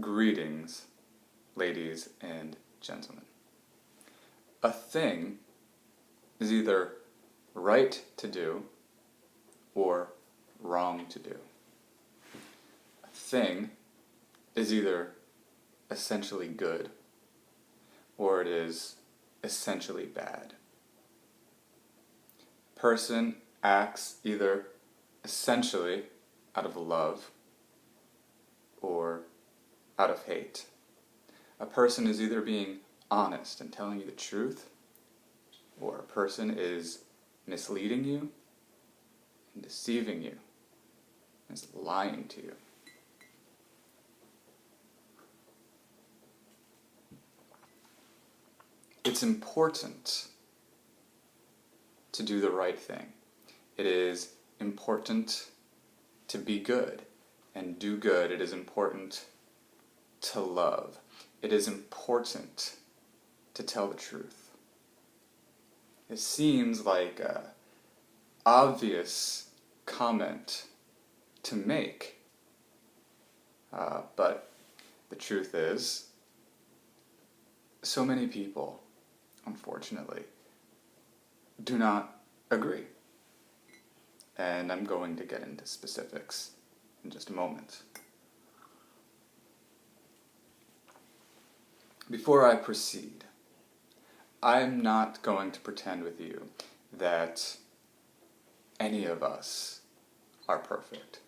Greetings, ladies and gentlemen. A thing is either right to do or wrong to do. A thing is either essentially good or it is essentially bad. Person acts either essentially out of love or out of hate. A person is either being honest and telling you the truth, or a person is misleading you and deceiving you, and is lying to you. It's important to do the right thing. It is important to be good and do good. It is important to love. It is important to tell the truth. It seems like an obvious comment to make, but the truth is, so many people, unfortunately, do not agree. And I'm going to get into specifics in just a moment. Before I proceed, I'm not going to pretend with you that any of us are perfect.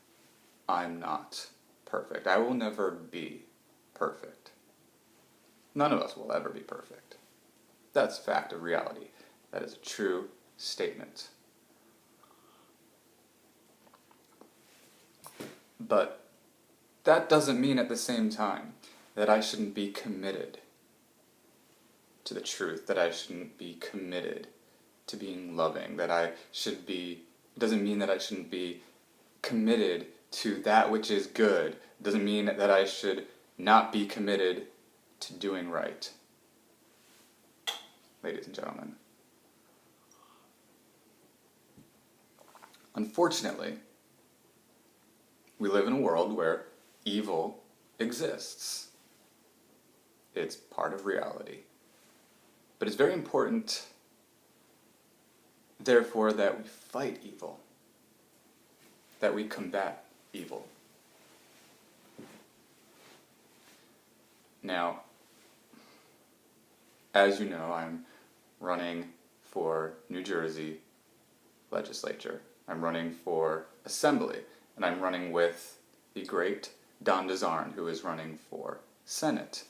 I'm not perfect. I will never be perfect. None of us will ever be perfect. That's a fact of reality. That is a true statement. But that doesn't mean at the same time that I shouldn't be committed to the truth, that I shouldn't be committed to being loving, that I should be, it doesn't mean that I shouldn't be committed to that which is good. It doesn't mean that I should not be committed to doing right. Ladies and gentlemen, unfortunately, we live in a world where evil exists. It's part of reality. But it's very important, therefore, that we fight evil, that we combat evil. Now, as you know, I'm running for New Jersey legislature. I'm running for assembly, and I'm running with the great Don DeAngelo, who is running for Senate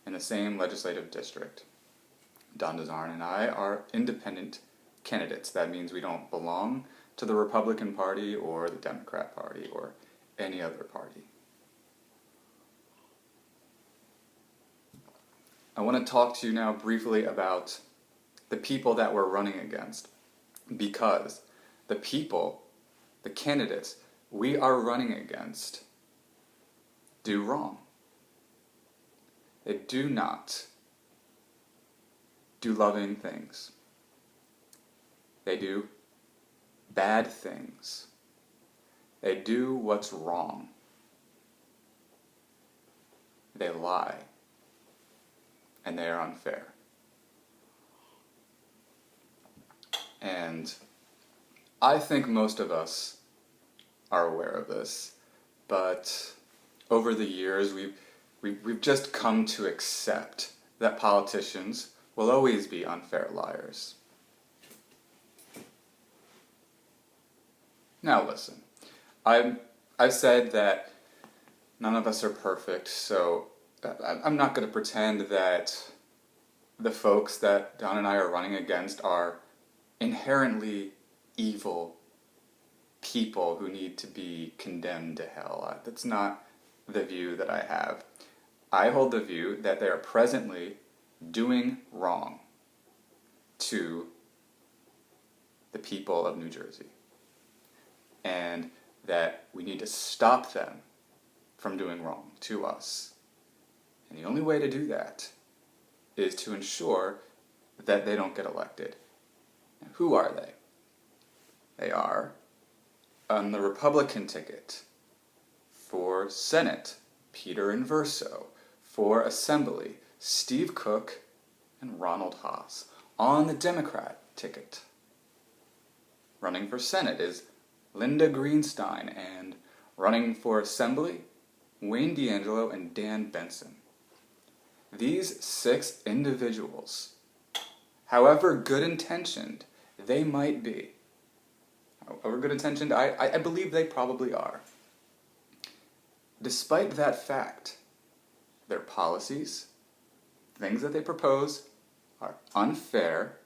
in the same legislative district. Don DeAngelo and I are independent candidates. That means we don't belong to the Republican Party or the Democrat Party or any other party. I want to talk to you now briefly about the people that we're running against, because the people, the candidates we are running against, do wrong. They do not do loving things. They do bad things. They do what's wrong. They lie. And they are unfair. And I think most of us are aware of this, but over the years we've just come to accept that politicians will always be unfair liars. Now listen, I've said that none of us are perfect, so I'm not going to pretend that the folks that Don and I are running against are inherently evil people who need to be condemned to hell. That's not the view that I have. I hold the view that they are presently doing wrong to the people of New Jersey, and that we need to stop them from doing wrong to us. And the only way to do that is to ensure that they don't get elected. And who are they? They are on the Republican ticket for Senate, Peter Inverso, for Assembly, Steve Cook and Ron Haas. On the Democrat ticket, running for Senate is Linda Greenstein, and running for Assembly, Wayne DeAngelo and Benson. These 6 individuals, however good-intentioned they might be, however good-intentioned I believe they probably are, despite that fact, their policies, things that they propose, are unfair,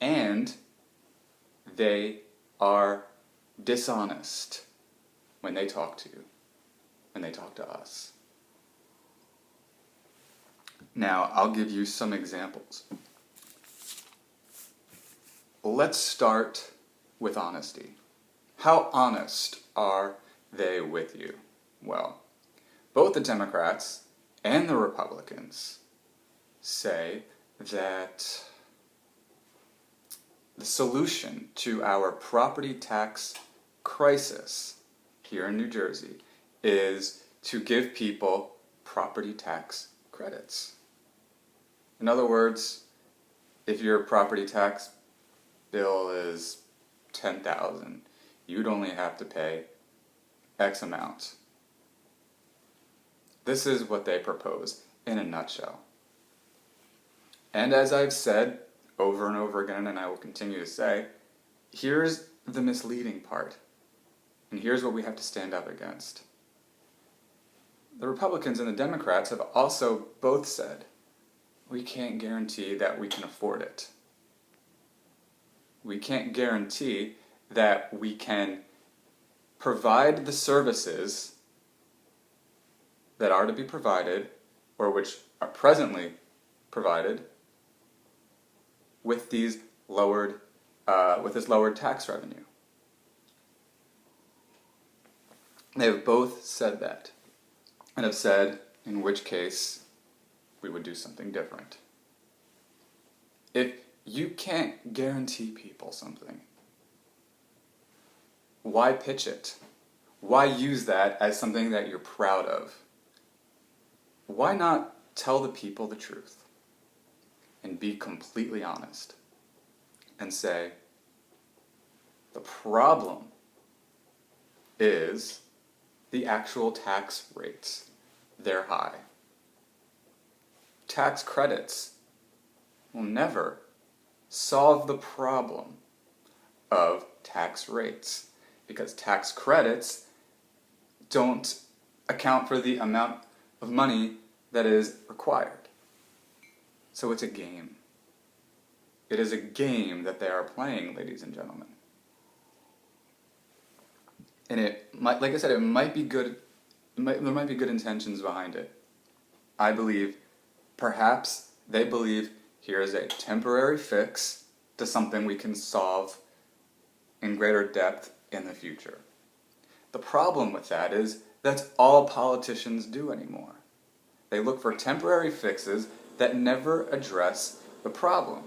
and they are dishonest when they talk to you, when they talk to us. Now, I'll give you some examples. Let's start with honesty. How honest are they with you? Well, both the Democrats and the Republicans say that the solution to our property tax crisis here in New Jersey is to give people property tax credits. In other words, if your property tax bill is $10,000, you'd only have to pay X amount. This is what they propose in a nutshell. And as I've said over and over again, and I will continue to say, here's the misleading part. And here's what we have to stand up against. The Republicans and the Democrats have also both said, we can't guarantee that we can afford it. We can't guarantee that we can provide the services that are to be provided, or which are presently provided, with these lowered, with this lowered tax revenue. They have both said that, and have said in which case we would do something different. If you can't guarantee people something, why pitch it? Why use that as something that you're proud of? Why not tell the people the truth and be completely honest and say, the problem is the actual tax rates. They're high. Tax credits will never solve the problem of tax rates, because tax credits don't account for the amount of money that is required. So it's a game. It is a game that they are playing, ladies and gentlemen. And it might, like I said, it might be good. There might be good intentions behind it. I believe, perhaps they believe here is a temporary fix to something we can solve in greater depth in the future. The problem with that is that's all politicians do anymore. They look for temporary fixes that never address the problem.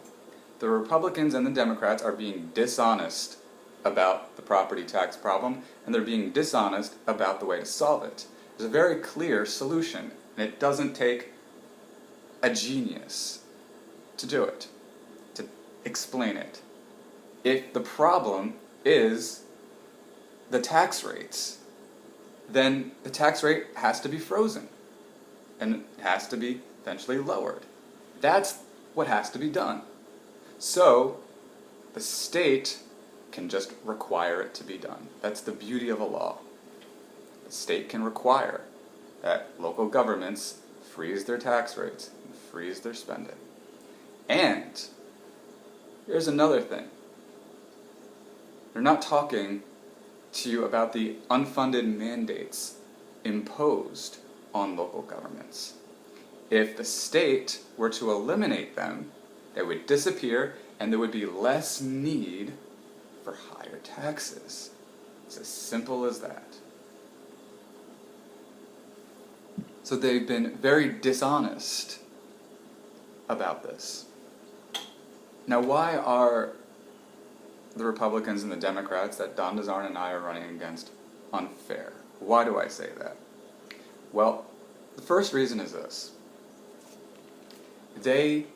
The Republicans and the Democrats are being dishonest about the property tax problem, and they're being dishonest about the way to solve it. There's a very clear solution, and it doesn't take a genius to do it, to explain it. If the problem is the tax rates, then the tax rate has to be frozen, and it has to be eventually lowered. That's what has to be done. So, the state can just require it to be done. That's the beauty of a law. The state can require that local governments freeze their tax rates and freeze their spending. And here's another thing. They're not talking to you about the unfunded mandates imposed on local governments. If the state were to eliminate them, they would disappear and there would be less need for higher taxes. It's as simple as that. So they've been very dishonest about this. Now, why are the Republicans and the Democrats that Don DeZarn and I are running against unfair? Why do I say that? Well, The first reason is this. They